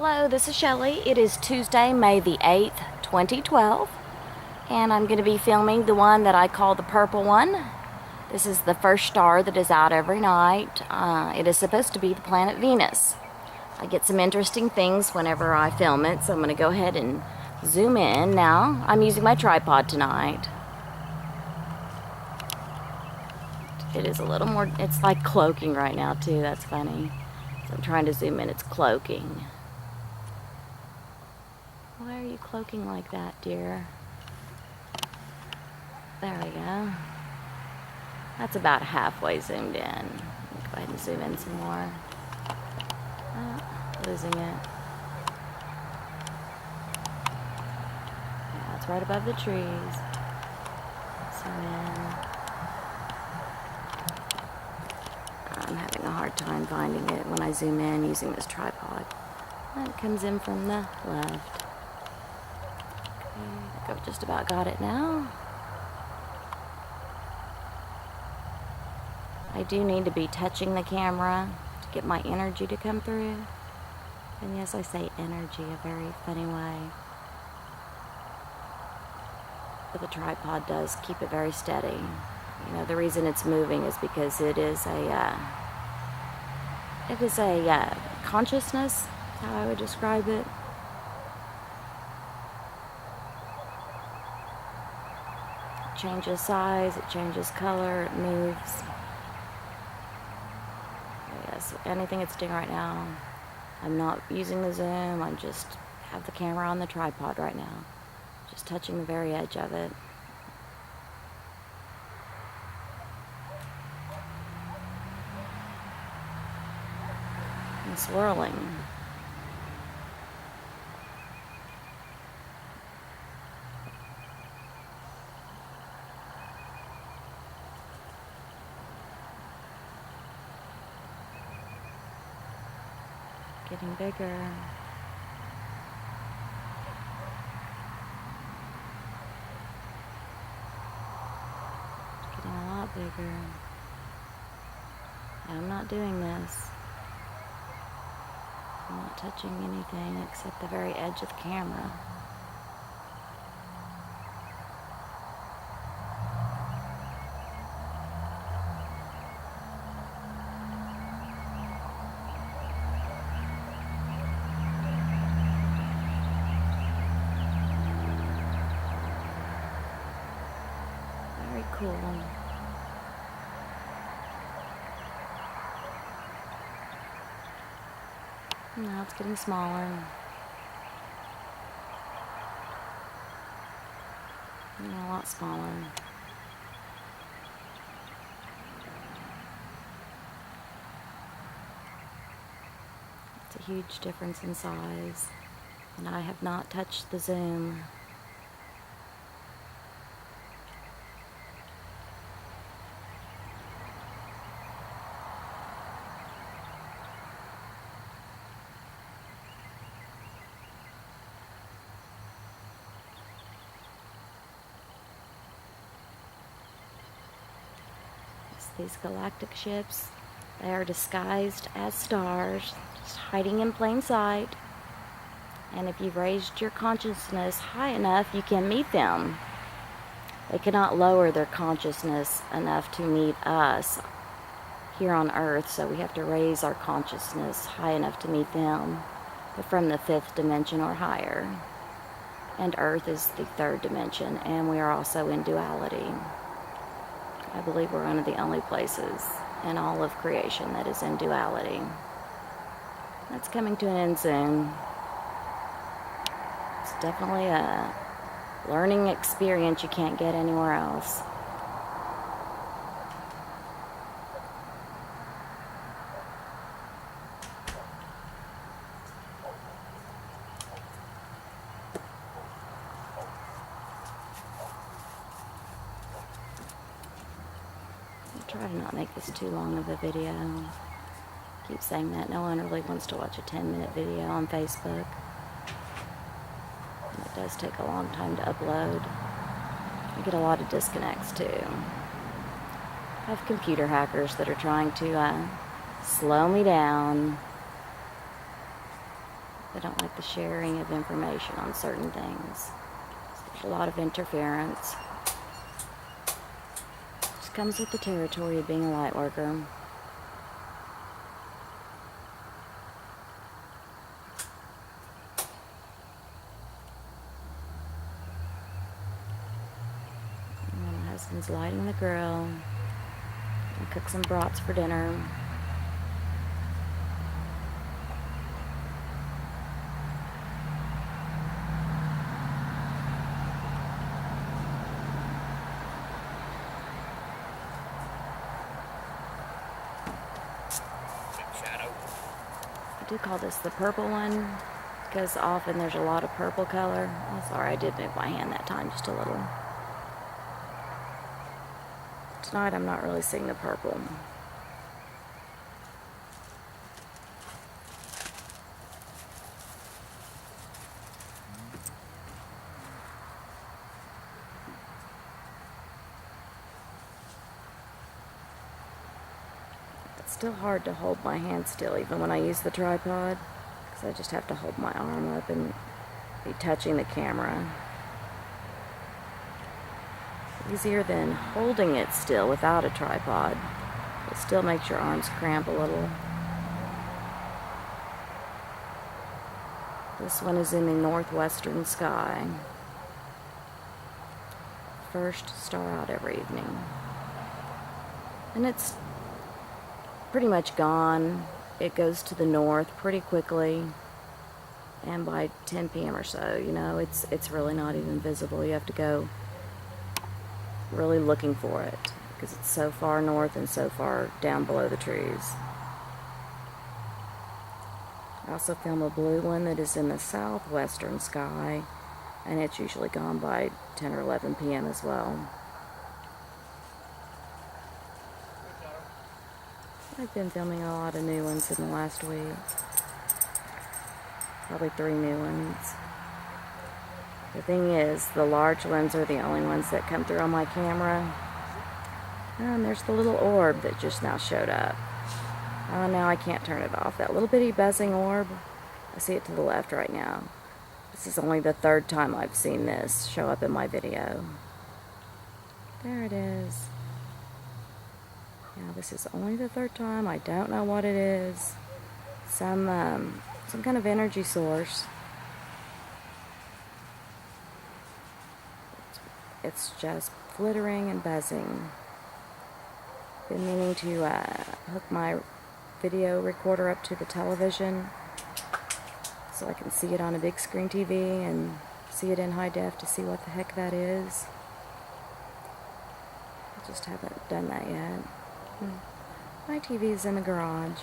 Hello, this is Shelly. It is Tuesday, May the 8th, 2012, and I'm going to be filming the one that I call the purple one. This is the first star that is out every night. It is supposed to be the planet Venus. I get some interesting things whenever I film it, so I'm going to go ahead and zoom in now. I'm using my tripod tonight. It is a little more, it's like cloaking right now too, that's funny. So I'm trying to zoom in, it's cloaking. Why are you cloaking like that, dear? There we go. That's about halfway zoomed in. Let me go ahead and zoom in some more. Oh, losing it. Yeah, it's right above the trees. Zoom in. I'm having a hard time finding it when I zoom in using this tripod. It comes in from the left. I think I've just about got it now. I do need to be touching the camera to get my energy to come through. And yes, I say energy a very funny way. But the tripod does keep it very steady. You know, the reason it's moving is because it is a consciousness, how I would describe it. It changes size, it changes color, it moves. Yes, anything it's doing right now, I'm not using the zoom, I just have the camera on the tripod right now. Just touching the very edge of it. And swirling. Getting bigger. Getting a lot bigger. I'm not doing this. I'm not touching anything except the very edge of the camera. Very cool. Now it's getting smaller. A lot smaller. It's a huge difference in size. And I have not touched the zoom. These galactic ships, they are disguised as stars, just hiding in plain sight. And if you've raised your consciousness high enough, you can meet them. They cannot lower their consciousness enough to meet us here on Earth, so we have to raise our consciousness high enough to meet them, but from the 5th dimension or higher. And Earth is the 3rd dimension, and we are also in duality. I believe we're one of the only places in all of creation that is in duality. That's coming to an end soon. It's definitely a learning experience you can't get anywhere else. Try to not make this too long of a video. I keep saying that. No one really wants to watch a 10-minute video on Facebook. And it does take a long time to upload. I get a lot of disconnects too. I have computer hackers that are trying to slow me down. They don't like the sharing of information on certain things. There's a lot of interference. Just comes with the territory of being a light worker. My husband's lighting the grill. I cook some brats for dinner. I do call this the purple one because often there's a lot of purple color. Oh, sorry, I did move my hand that time just a little. Tonight I'm not really seeing the purple. It's still hard to hold my hand still even when I use the tripod because I just have to hold my arm up and be touching the camera. Easier than holding it still without a tripod. It still makes your arms cramp a little. This one is in the northwestern sky. First star out every evening. And it's pretty much gone. It goes to the north pretty quickly. And by 10 p.m. or so, you know, it's really not even visible. You have to go really looking for it because it's so far north and so far down below the trees. I also film a blue one that is in the southwestern sky, and it's usually gone by 10 or 11 p.m. as well. I've been filming a lot of new ones in the last week. Probably 3 new ones. The thing is, the large ones are the only ones that come through on my camera. And there's the little orb that just now showed up. Now I can't turn it off. That little bitty buzzing orb, I see it to the left right now. This is only the 3rd time I've seen this show up in my video. There it is. Now this is only the 3rd time. I don't know what it is. Some kind of energy source. It's just flittering and buzzing. Been meaning to hook my video recorder up to the television so I can see it on a big screen TV and see it in high def to see what the heck that is. I just haven't done that yet. My TV is in the garage.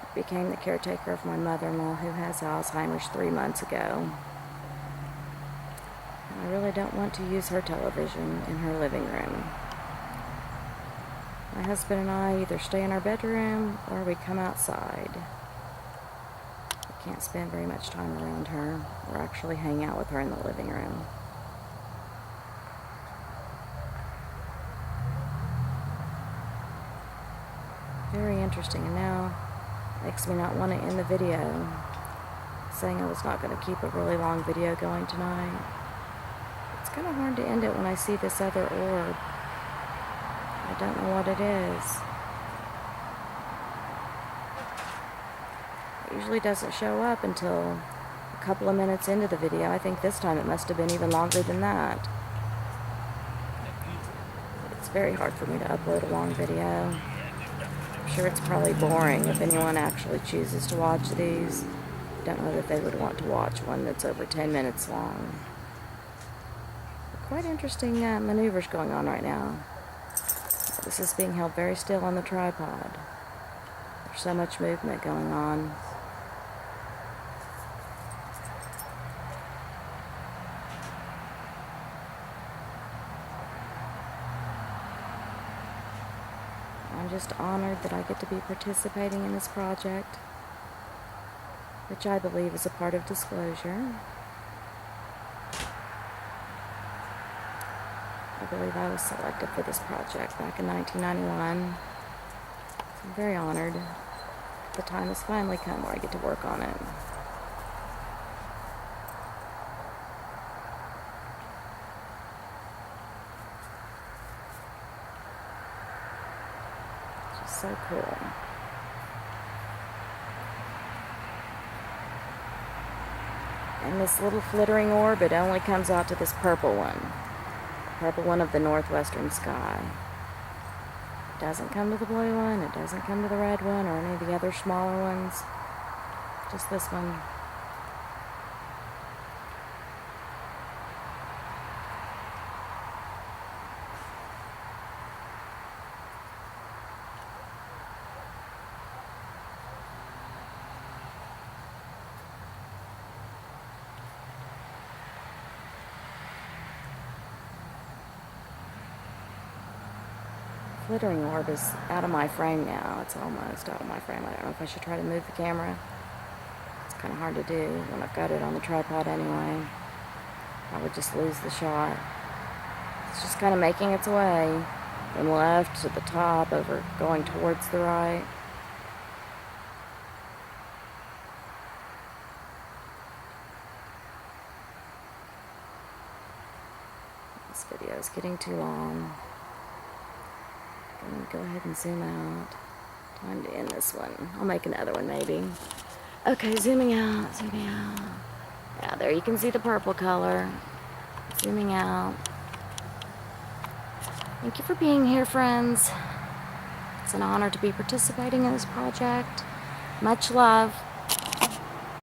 I became the caretaker of my mother-in-law who has Alzheimer's 3 months ago. I really don't want to use her television in her living room. My husband and I either stay in our bedroom or we come outside. I can't spend very much time around her or actually hang out with her in the living room. Very interesting, and now makes me not want to end the video, saying I was not going to keep a really long video going tonight. It's kind of hard to end it when I see this other orb. I don't know what it is. It usually doesn't show up until a couple of minutes into the video. I think this time it must have been even longer than that. It's very hard for me to upload a long video. I'm sure it's probably boring if anyone actually chooses to watch these. I don't know that they would want to watch one that's over 10 minutes long. Quite interesting maneuvers going on right now. This is being held very still on the tripod. There's so much movement going on. I'm just honored that I get to be participating in this project, which I believe is a part of disclosure. I believe I was selected for this project back in 1991. So I'm very honored. The time has finally come where I get to work on it. So cool. And this little flittering orb, it only comes out to this purple one. The purple one of the northwestern sky. It doesn't come to the blue one, it doesn't come to the red one, or any of the other smaller ones. Just this one. Flittering orb is out of my frame now. It's almost out of my frame. I don't know if I should try to move the camera. It's kind of hard to do when I've got it on the tripod anyway. I would just lose the shot. It's just kind of making its way from left to the top, over going towards the right. This video is getting too long. I'm going to go ahead and zoom out. Time to end this one. I'll make another one maybe. Okay, zooming out, zooming out. Yeah, there you can see the purple color. Zooming out. Thank you for being here, friends. It's an honor to be participating in this project. Much love.